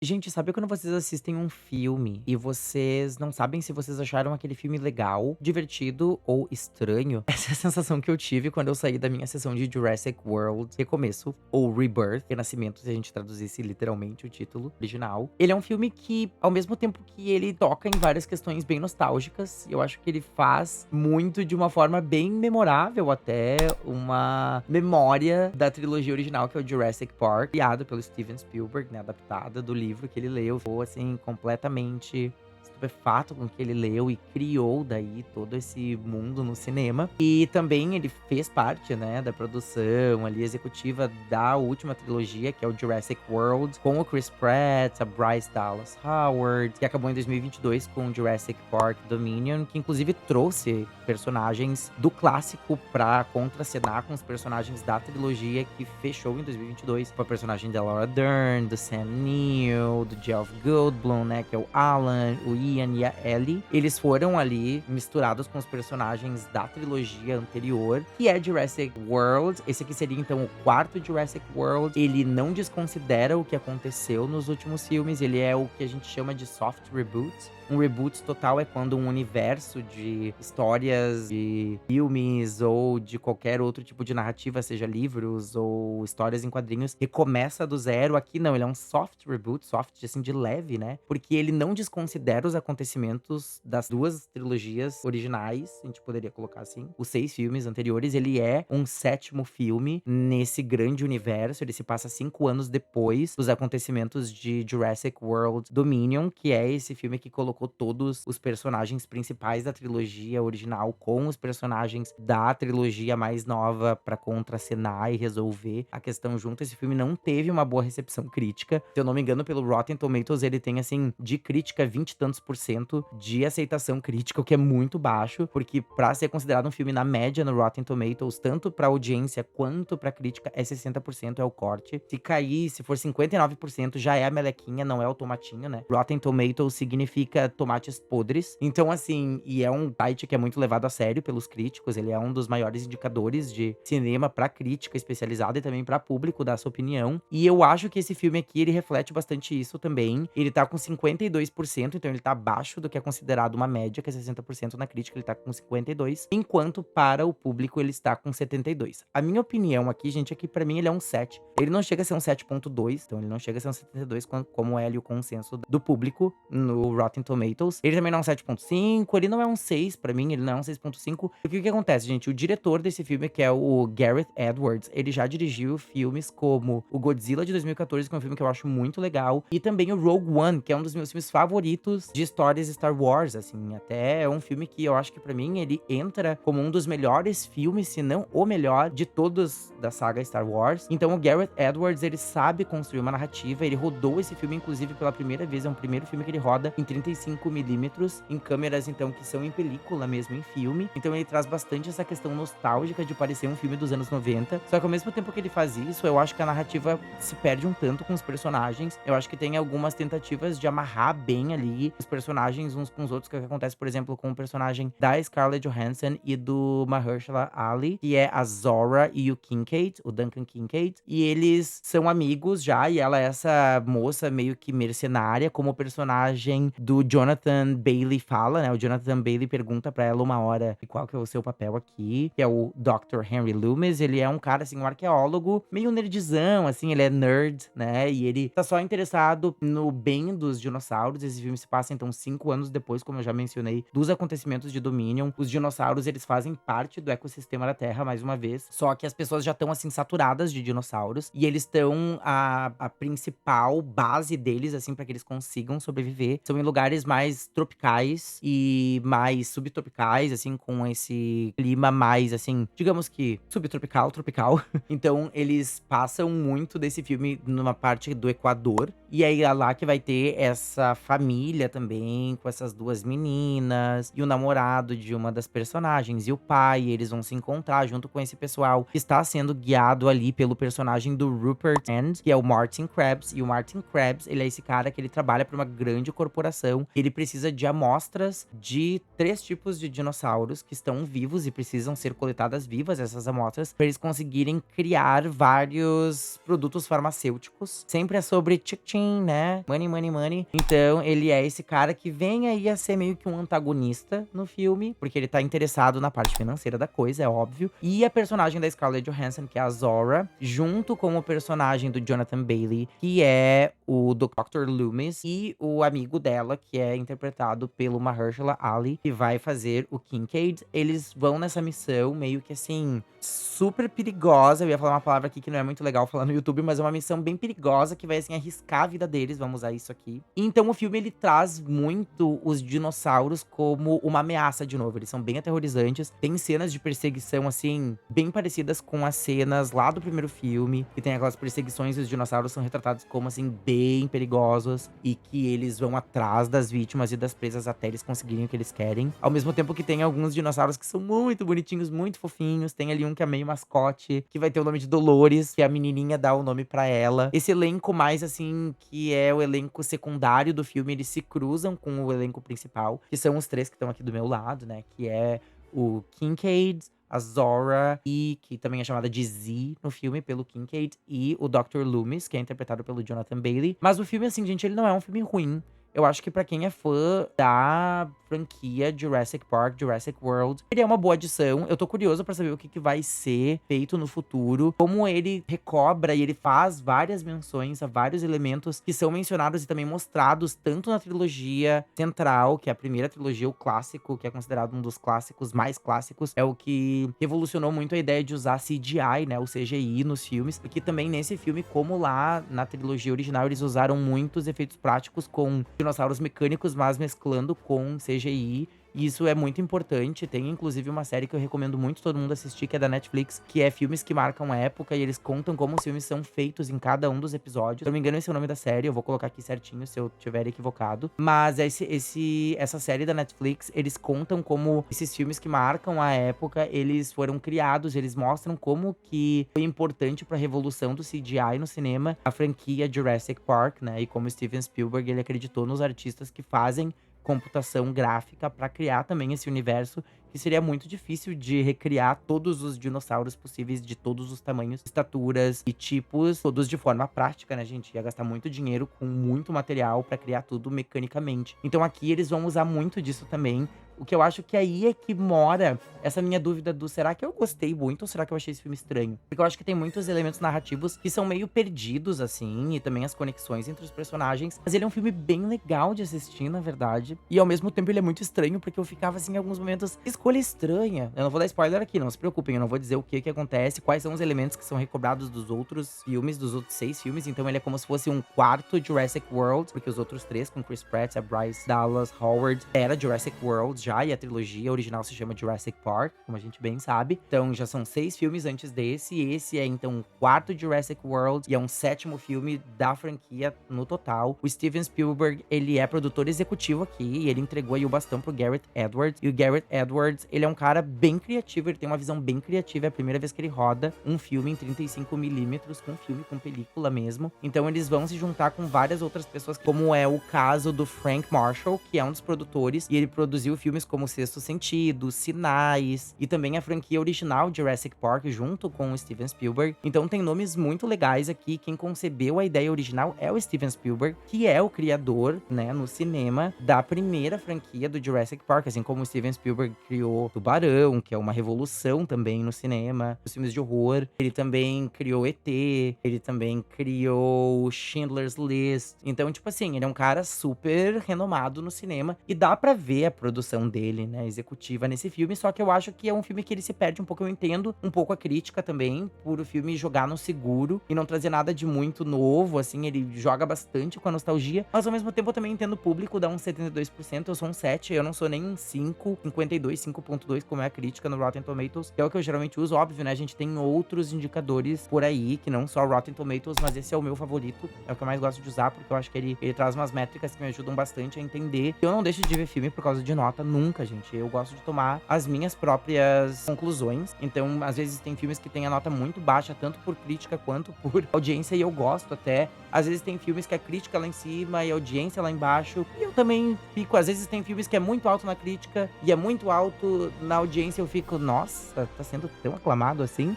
Gente, sabe quando vocês assistem um filme e vocês não sabem se vocês acharam aquele filme legal, divertido ou estranho? Essa é a sensação que eu tive quando eu saí da minha sessão de Jurassic World Recomeço, ou Rebirth, Renascimento, se a gente traduzisse literalmente o título original. Ele é um filme que, ao mesmo tempo que ele toca em várias questões bem nostálgicas, eu acho que ele faz muito de uma forma bem memorável, até uma memória da trilogia original, que é o Jurassic Park, criado pelo Steven Spielberg, né, adaptada do livro que ele leu. Ficou, assim, completamente estupefato com o que ele leu e criou daí todo esse mundo no cinema. E também ele fez parte, né, da produção ali executiva da última trilogia, que é o Jurassic World, com o Chris Pratt, a Bryce Dallas Howard, que acabou em 2022 com o Jurassic Park Dominion, que inclusive trouxe personagens do clássico pra contracenar com os personagens da trilogia que fechou em 2022, com a personagem da Laura Dern, do Sam Neill, do Jeff Goldblum, né, que é o Alan, o Ian e a Ellie. Eles foram ali misturados com os personagens da trilogia anterior, que é Jurassic World. Esse aqui seria então o quarto Jurassic World. Ele não desconsidera o que aconteceu nos últimos filmes, ele é o que a gente chama de soft reboot. Um reboot total é quando um universo de histórias, de filmes ou de qualquer outro tipo de narrativa, seja livros ou histórias em quadrinhos, recomeça do zero. Aqui não, ele é um soft reboot, soft assim de leve, né? Porque ele não desconsidera os acontecimentos das duas trilogias originais, a gente poderia colocar assim, os 6 filmes anteriores. Ele é um sétimo filme nesse grande universo. Ele se passa 5 anos depois dos acontecimentos de Jurassic World Dominion, que é esse filme que colocou todos os personagens principais da trilogia original com os personagens da trilogia mais nova pra contracenar e resolver a questão junto. Esse filme não teve uma boa recepção crítica. Se eu não me engano, pelo Rotten Tomatoes, ele tem, assim, de crítica, 20 e tantos por cento de aceitação crítica, o que é muito baixo, porque pra ser considerado um filme na média no Rotten Tomatoes, tanto pra audiência quanto pra crítica, é 60% é o corte. Se cair, se for 59%, já é a melequinha, não é o tomatinho, né? Rotten Tomatoes significa tomates podres. Então, assim, e é um site que é muito levado a sério pelos críticos. Ele é um dos maiores indicadores de cinema pra crítica especializada e também pra público dar sua opinião. E eu acho que esse filme aqui, ele reflete bastante isso também. Ele tá com 52%, então ele tá abaixo do que é considerado uma média, que é 60% na crítica, ele tá com 52%, enquanto para o público ele está com 72%. A minha opinião aqui, gente, é que pra mim ele é um 7. Ele não chega a ser um 7.2, então ele não chega a ser um 72, como é ali o consenso do público no Rotten Tomatoes. Ele também não é um 7.5, ele não é um 6 pra mim, ele não é um 6.5. Porque o que acontece, gente? O diretor desse filme, que é o Gareth Edwards, ele já dirigiu filmes como o Godzilla de 2014, que é um filme que eu acho muito legal, e também o Rogue One, que é um dos meus filmes favoritos de histórias Star Wars, assim. Até é um filme que eu acho que pra mim ele entra como um dos melhores filmes, se não o melhor, de todos da saga Star Wars. Então o Gareth Edwards, ele sabe construir uma narrativa, ele rodou esse filme, inclusive, pela primeira vez, é um primeiro filme que ele roda em 35mm, em câmeras, então, que são em película mesmo, em filme. Então ele traz bastante essa questão nostálgica de parecer um filme dos anos 90. Só que ao mesmo tempo que ele faz isso, eu acho que a narrativa se perde um tanto com os personagens. Eu acho que tem algumas tentativas de amarrar bem ali os personagens uns com os outros, que é o que acontece, por exemplo, com o personagem da Scarlett Johansson e do Mahershala Ali, que é a Zora e o Kincaid, o Duncan Kincaid. E eles são amigos já, e ela é essa moça meio que mercenária, como o personagem do Jonathan Bailey fala, né? O Jonathan Bailey pergunta pra ela uma hora qual que é o seu papel aqui, que é o Dr. Henry Loomis. Ele é um cara, assim, um arqueólogo, meio nerdzão, assim, ele é nerd, né? E ele tá só interessado no bem dos dinossauros. Esse filme se passa, então, 5 anos depois, como eu já mencionei, dos acontecimentos de Dominion. Os dinossauros, eles fazem parte do ecossistema da Terra, mais uma vez, só que as pessoas já estão, assim, saturadas de dinossauros, e eles estão, a principal base deles, assim, pra que eles consigam sobreviver, são em lugares mais tropicais e mais subtropicais, assim, com esse clima mais, assim, digamos que subtropical, tropical. Então eles passam muito desse filme numa parte do Equador, e aí é lá que vai ter essa família também com essas duas meninas e o namorado de uma das personagens e o pai. E eles vão se encontrar junto com esse pessoal que está sendo guiado ali pelo personagem do Rupert Grint, que é o Martin Krabs. E o Martin Krabs, ele é esse cara que ele trabalha para uma grande corporação. Ele precisa de amostras de 3 tipos de dinossauros que estão vivos e precisam ser coletadas vivas essas amostras para eles conseguirem criar vários produtos farmacêuticos. Sempre é sobre tchim, né? Money, money, money. Então, ele é esse cara que vem aí a ser meio que um antagonista no filme, porque ele tá interessado na parte financeira da coisa, é óbvio. E a personagem da Scarlett Johansson, que é a Zora, junto com o personagem do Jonathan Bailey, que é o Dr. Loomis, e o amigo dela, que é interpretado pelo Mahershala Ali, que vai fazer o Kincaid. Eles vão nessa missão meio que assim, super perigosa. Eu ia falar uma palavra aqui que não é muito legal falar no YouTube, mas é uma missão bem perigosa que vai assim arriscar a vida deles, vamos usar isso aqui. Então o filme ele traz muito os dinossauros como uma ameaça de novo. Eles são bem aterrorizantes. Tem cenas de perseguição assim bem parecidas com as cenas lá do primeiro filme, que tem aquelas perseguições e os dinossauros são retratados como assim bem perigosos e que eles vão atrás das vítimas e das presas até eles conseguirem o que eles querem. Ao mesmo tempo que tem alguns dinossauros que são muito bonitinhos, muito fofinhos. Tem ali um que é meio mascote, que vai ter o nome de Dolores, que a menininha dá o nome pra ela. Esse elenco mais assim, que é o elenco secundário do filme, eles se cruzam com o elenco principal, que são os 3 que estão aqui do meu lado, né? Que é o Kincaid, a Zora, e que também é chamada de Z no filme pelo Kincaid, e o Dr. Loomis, que é interpretado pelo Jonathan Bailey. Mas o filme, assim, gente, ele não é um filme ruim. Eu acho que pra quem é fã da franquia Jurassic Park, Jurassic World, ele é uma boa adição. Eu tô curioso pra saber o que vai ser feito no futuro. Como ele recobra e ele faz várias menções a vários elementos que são mencionados e também mostrados tanto na trilogia central, que é a primeira trilogia, o clássico, que é considerado um dos clássicos mais clássicos. É o que revolucionou muito a ideia de usar CGI, né, o CGI nos filmes. Porque também nesse filme, como lá na trilogia original, eles usaram muitos efeitos práticos com dinossauros mecânicos, mas mesclando com CGI. E isso é muito importante. Tem inclusive uma série que eu recomendo muito todo mundo assistir, que é da Netflix, que é Filmes que Marcam a Época, e eles contam como os filmes são feitos em cada um dos episódios. Se eu não me engano, esse é o nome da série, eu vou colocar aqui certinho se eu tiver equivocado. Mas essa série da Netflix, eles contam como esses filmes que marcam a época, eles foram criados, eles mostram como que foi importante pra revolução do CGI no cinema, a franquia Jurassic Park, né? E como Steven Spielberg, ele acreditou nos artistas que fazem computação gráfica para criar também esse universo, que seria muito difícil de recriar todos os dinossauros possíveis de todos os tamanhos, estaturas e tipos, todos de forma prática, né, gente? Ia gastar muito dinheiro com muito material para criar tudo mecanicamente. Então aqui eles vão usar muito disso também. O que eu acho que aí é que mora essa minha dúvida do será que eu gostei muito ou será que eu achei esse filme estranho? Porque eu acho que tem muitos elementos narrativos que são meio perdidos, assim, e também as conexões entre os personagens. Mas ele é um filme bem legal de assistir, na verdade. E ao mesmo tempo ele é muito estranho, porque eu ficava, assim, em alguns momentos, escolha estranha. Eu não vou dar spoiler aqui, não se preocupem, eu não vou dizer o que acontece, quais são os elementos que são recobrados dos outros filmes, dos outros 6 filmes. Então ele é como se fosse um quarto Jurassic World, porque os outros 3, com Chris Pratt, a Bryce Dallas Howard, era Jurassic World já, e a trilogia original se chama Jurassic Park, como a gente bem sabe. Então já são 6 filmes antes desse, e esse é então o quarto Jurassic World, e é um 7º filme da franquia no total. O Steven Spielberg, ele é produtor executivo aqui, e ele entregou aí o bastão pro Gareth Edwards, e o Gareth Edwards, ele é um cara bem criativo, ele tem uma visão bem criativa, é a primeira vez que ele roda um filme em 35mm, com filme, com película mesmo. Então eles vão se juntar com várias outras pessoas, como é o caso do Frank Marshall, que é um dos produtores, e ele produziu filmes como Sexto Sentido, Sinais, e também a franquia original Jurassic Park, junto com o Steven Spielberg. Então tem nomes muito legais aqui. Quem concebeu a ideia original é o Steven Spielberg, que é o criador, né, no cinema, da primeira franquia do Jurassic Park, assim como o Steven Spielberg criou Tubarão, que é uma revolução também no cinema, os filmes de horror. Ele também criou ET, ele também criou Schindler's List. Então, tipo assim, ele é um cara super renomado no cinema, e dá pra ver a produção dele, né, executiva nesse filme. Só que eu acho que é um filme que ele se perde um pouco. Eu entendo um pouco a crítica também, por o filme jogar no seguro e não trazer nada de muito novo, assim. Ele joga bastante com a nostalgia, mas ao mesmo tempo eu também entendo o público, dá um 72%, eu sou um 7, eu não sou nem um 5, 52, 5.2, como é a crítica no Rotten Tomatoes, que é o que eu geralmente uso. Óbvio, né, a gente tem outros indicadores por aí, que não só o Rotten Tomatoes, mas esse é o meu favorito, é o que eu mais gosto de usar, porque eu acho que ele traz umas métricas que me ajudam bastante a entender. Eu não deixo de ver filme por causa de nota, nunca, gente. Eu gosto de tomar as minhas próprias conclusões. Então, às vezes tem filmes que tem a nota muito baixa, tanto por crítica quanto por audiência, e eu gosto até. Às vezes tem filmes que a crítica lá em cima e a audiência lá embaixo. E eu também fico, às vezes tem filmes que é muito alto na crítica e é muito alto na audiência, eu fico, nossa, tá sendo tão aclamado assim.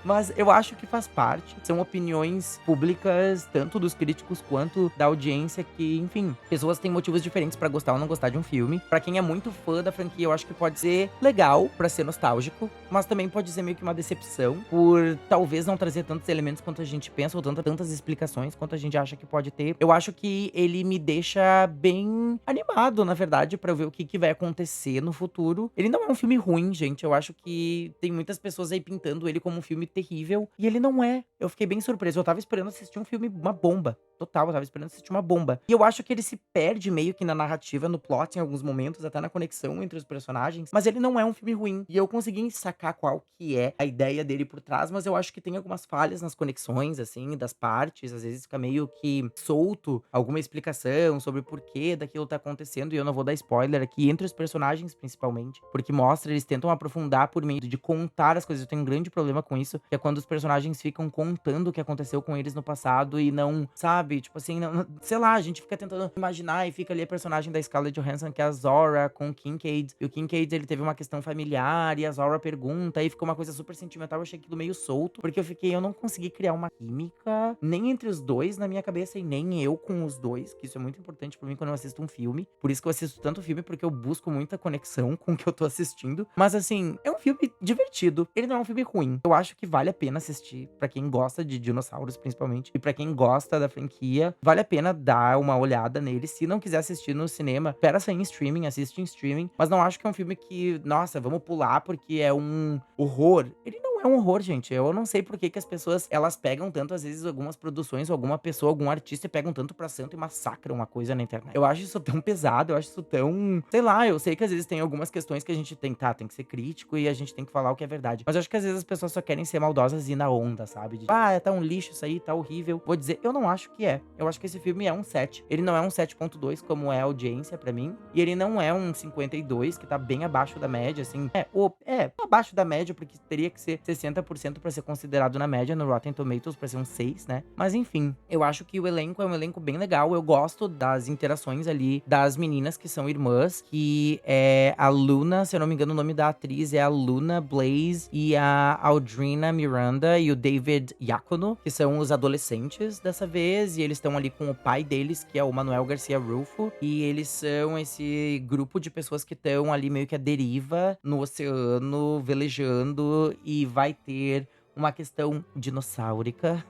Mas eu acho que faz parte. São opiniões públicas, tanto dos críticos quanto da audiência, que, enfim, pessoas têm motivos diferentes pra gostar ou não gostar de um filme. Pra quem é muito fã da franquia, eu acho que pode ser legal pra ser nostálgico, mas também pode ser meio que uma decepção por talvez não trazer tantos elementos quanto a gente pensa, ou tantas explicações quanto a gente acha que pode ter. Eu acho que ele me deixa bem animado, na verdade, pra ver o que vai acontecer no futuro. Ele não é um filme ruim, gente. Eu acho que tem muitas pessoas aí pintando ele como um filme terrível, e ele não é. Eu fiquei bem surpreso. Eu tava esperando assistir um filme, uma bomba. Total, eu tava esperando assistir uma bomba. E eu acho que ele se perde meio que na narrativa, no plot, em alguns momentos, até na conexão entre os personagens. Mas ele não é um filme ruim. E eu consegui sacar qual que é a ideia dele por trás, mas eu acho que tem algumas falhas nas conexões, assim, das partes. Às vezes fica meio que solto alguma explicação sobre o porquê daquilo tá acontecendo. E eu não vou dar spoiler aqui, entre os personagens, principalmente. Porque mostra, eles tentam aprofundar por meio de contar as coisas. Eu tenho um grande problema com isso, que é quando os personagens ficam contando o que aconteceu com eles no passado e não, sabe? Tipo assim, sei lá, a gente fica tentando imaginar e fica ali a personagem da Scarlett Johansson, que é a Zora, com o Kincaid. E o Kincaid, ele teve uma questão familiar e a Zora pergunta, e ficou uma coisa super sentimental. Eu achei aquilo meio solto, porque eu não consegui criar uma química nem entre os dois na minha cabeça e nem eu com os dois, que isso é muito importante pra mim quando eu assisto um filme. Por isso que eu assisto tanto filme, porque eu busco muita conexão com o que eu tô assistindo. Mas assim, é um filme divertido. Ele não é um filme ruim. Eu acho que vale a pena assistir pra quem gosta de dinossauros, principalmente, e pra quem gosta da franquia, vale a pena dar uma olhada nele. Se não quiser assistir no cinema, espera sair em streaming, assiste em streaming. Mas não acho que é um filme que, nossa, vamos pular porque é um horror. Ele não é um horror, gente. Eu não sei por que as pessoas, elas pegam tanto, às vezes, algumas produções, ou alguma pessoa, algum artista, e pegam tanto pra santo e massacram uma coisa na internet. Eu acho isso tão pesado, eu acho isso tão... Sei lá, eu sei que às vezes tem algumas questões que a gente tem que ser crítico e a gente tem que falar o que é verdade. Mas eu acho que às vezes as pessoas só querem ser maldosas e ir na onda, sabe? Tá um lixo isso aí, tá horrível. Vou dizer, eu não acho que é. Eu acho que esse filme é um 7. Ele não é um 7.2, como é a audiência pra mim. E ele não é um 52, que tá bem abaixo da média, assim. Abaixo da média, porque teria que ser 60% pra ser considerado na média no Rotten Tomatoes, pra ser um 6, né? Mas enfim, eu acho que o elenco é um elenco bem legal. Eu gosto das interações ali das meninas que são irmãs, que é a Luna, se eu não me engano o nome da atriz é a Luna Blaze, e a Audrina Miranda e o David Iacono, que são os adolescentes dessa vez, e eles estão ali com o pai deles, que é o Manuel Garcia Rulfo, e eles são esse grupo de pessoas que estão ali meio que à deriva no oceano, velejando, e vai ter uma questão dinossáurica.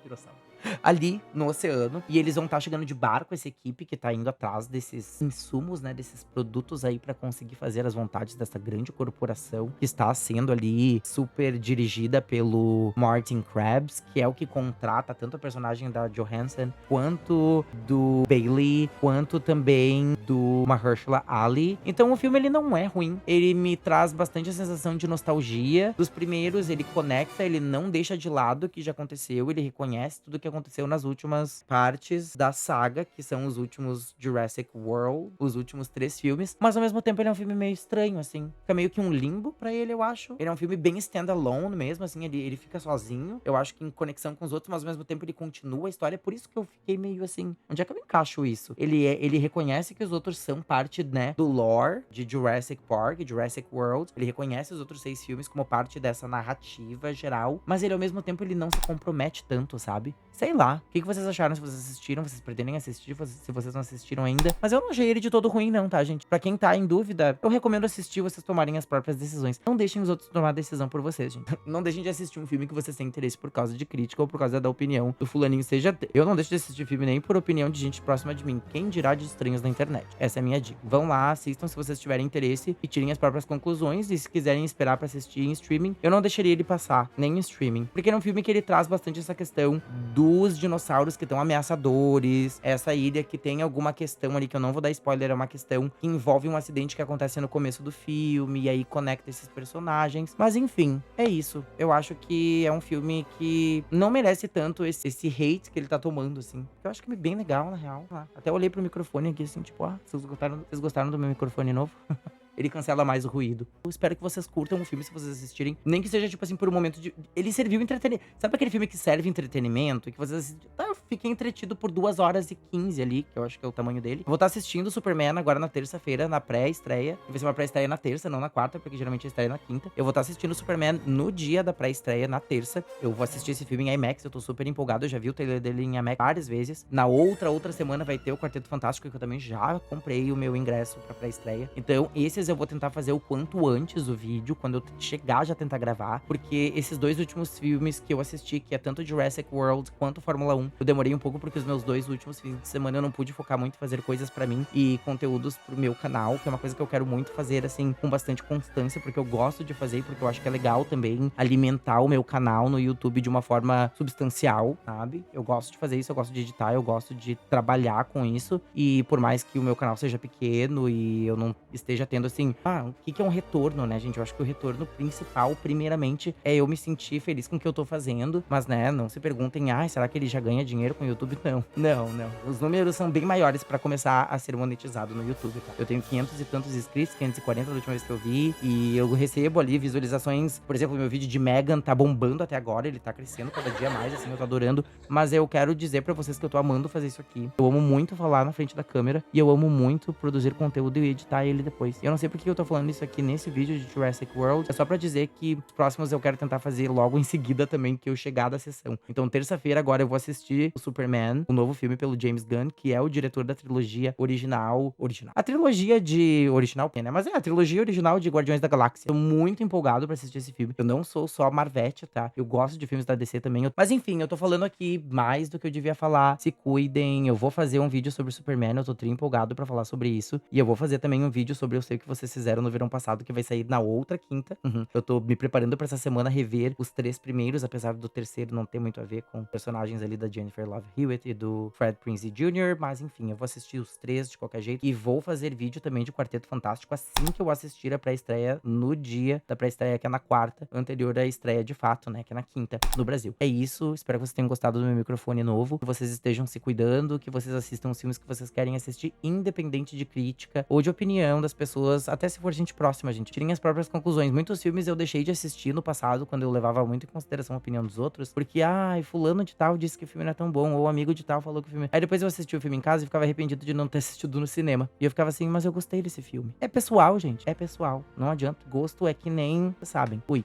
Dinossauro. Ali no oceano, e eles vão estar chegando de barco, essa equipe que tá indo atrás desses insumos, né, desses produtos aí pra conseguir fazer as vontades dessa grande corporação que está sendo ali super dirigida pelo Martin Krabs, que é o que contrata tanto a personagem da Johansson, quanto do Bailey, quanto também do Mahershala Ali. Então o filme, ele não é ruim, ele me traz bastante a sensação de nostalgia dos primeiros, ele conecta, ele não deixa de lado o que já aconteceu, ele reconhece tudo que aconteceu nas últimas partes da saga, que são os últimos Jurassic World, os últimos 3 filmes, mas ao mesmo tempo ele é um filme meio estranho, assim. Fica meio que um limbo pra ele, eu acho. Ele é um filme bem standalone mesmo, assim, ele fica sozinho. Eu acho que em conexão com os outros, mas ao mesmo tempo ele continua a história. Por isso que eu fiquei meio assim, onde é que eu encaixo isso? Ele reconhece que os outros são parte, né, do lore de Jurassic Park, Jurassic World. Ele reconhece os outros 6 filmes como parte dessa narrativa geral, mas ele ao mesmo tempo ele não se compromete tanto, sabe? Sei lá. O que vocês acharam? Se vocês assistiram, vocês pretendem assistir, se vocês não assistiram ainda. Mas eu não achei ele de todo ruim não, tá, gente? Pra quem tá em dúvida, eu recomendo assistir, vocês tomarem as próprias decisões. Não deixem os outros tomar a decisão por vocês, gente. Não deixem de assistir um filme que vocês têm interesse por causa de crítica ou por causa da opinião do fulaninho. Eu não deixo de assistir filme nem por opinião de gente próxima de mim. Quem dirá de estranhos na internet? Essa é a minha dica. Vão lá, assistam se vocês tiverem interesse e tirem as próprias conclusões. E se quiserem esperar pra assistir em streaming, eu não deixaria ele passar, nem em streaming. Porque ele é um filme que ele traz bastante essa questão do dos dinossauros que estão ameaçadores. Essa ilha que tem alguma questão ali, que eu não vou dar spoiler, é uma questão que envolve um acidente que acontece no começo do filme, e aí conecta esses personagens. Mas enfim, é isso. Eu acho que é um filme que não merece tanto esse hate que ele tá tomando, assim. Eu acho que é bem legal, na real. Até olhei pro microfone aqui, assim, tipo, vocês gostaram do meu microfone novo? Ele cancela mais o ruído. Eu espero que vocês curtam o filme se vocês assistirem. Nem que seja, tipo assim, por um momento de... Ele serviu entretenimento. Sabe aquele filme que serve entretenimento? Que vocês assistem... Tá, eu fiquei entretido por 2 horas e 15 ali, que eu acho que é o tamanho dele. Eu vou estar assistindo o Superman agora na terça-feira, na pré-estreia. Vai ser uma pré-estreia na terça, não na quarta, porque geralmente a estreia é na quinta. Eu vou estar assistindo o Superman no dia da pré-estreia, na terça. Eu vou assistir esse filme em IMAX, eu tô super empolgado. Eu já vi o trailer dele em IMAX várias vezes. Na outra semana vai ter o Quarteto Fantástico, que eu também já comprei o meu ingresso pra pré-estreia. Então, esses eu vou tentar fazer o quanto antes o vídeo, quando eu chegar já tentar gravar, porque esses 2 últimos filmes que eu assisti, que é tanto Jurassic World quanto Fórmula 1, eu demorei um pouco porque os meus 2 últimos fins de semana eu não pude focar muito em fazer coisas pra mim e conteúdos pro meu canal, que é uma coisa que eu quero muito fazer, assim, com bastante constância, porque eu gosto de fazer e porque eu acho que é legal também alimentar o meu canal no YouTube de uma forma substancial, sabe? Eu gosto de fazer isso, eu gosto de editar, eu gosto de trabalhar com isso, e por mais que o meu canal seja pequeno e eu não esteja tendo, assim, o que é um retorno, né, gente? Eu acho que o retorno principal, primeiramente, é eu me sentir feliz com o que eu tô fazendo. Mas, né, não se perguntem, será que ele já ganha dinheiro com o YouTube? Não. Os números são bem maiores pra começar a ser monetizado no YouTube, tá? Eu tenho 500 e tantos inscritos, 540 da última vez que eu vi. E eu recebo ali visualizações. Por exemplo, meu vídeo de Megan tá bombando até agora. Ele tá crescendo cada dia mais, assim, eu tô adorando. Mas eu quero dizer pra vocês que eu tô amando fazer isso aqui. Eu amo muito falar na frente da câmera. E eu amo muito produzir conteúdo e editar ele depois. Eu não sei por que eu tô falando isso aqui nesse vídeo de Jurassic World. É só pra dizer que os próximos eu quero tentar fazer logo em seguida também, que eu chegar da sessão. Então, terça-feira agora eu vou assistir o Superman, o novo filme pelo James Gunn, que é o diretor da trilogia original. A trilogia de... Original, né? Mas é a trilogia original de Guardiões da Galáxia. Tô muito empolgado pra assistir esse filme. Eu não sou só Marvete, tá? Eu gosto de filmes da DC também. Mas enfim, eu tô falando aqui mais do que eu devia falar. Se cuidem. Eu vou fazer um vídeo sobre o Superman. Eu tô tri empolgado pra falar sobre isso. E eu vou fazer também um vídeo sobre Eu Sei O Que Vocês Fizeram no Verão Passado, que vai sair na outra quinta. Eu tô me preparando pra essa semana rever os 3 primeiros, apesar do terceiro não ter muito a ver com personagens ali da Jennifer Love Hewitt e do Fred Prinze Jr. Mas enfim, eu vou assistir os 3 de qualquer jeito. E vou fazer vídeo também de Quarteto Fantástico assim que eu assistir a pré-estreia, no dia da pré-estreia, que é na quarta, anterior à estreia de fato, né? Que é na quinta, no Brasil. É isso, espero que vocês tenham gostado do meu microfone novo, que vocês estejam se cuidando, que vocês assistam os filmes que vocês querem assistir, independente de crítica ou de opinião das pessoas, até se for gente próxima, gente. Tirem as próprias conclusões. Muitos filmes eu deixei de assistir no passado, quando eu levava muito em consideração a opinião dos outros, porque, fulano de tal disse que o filme não é tão bom, ou amigo de tal falou que o filme... Aí depois eu assisti o filme em casa e ficava arrependido de não ter assistido no cinema. E eu ficava assim, mas eu gostei desse filme. É pessoal, gente, é pessoal. Não adianta. Gosto é que nem, vocês sabem. Fui.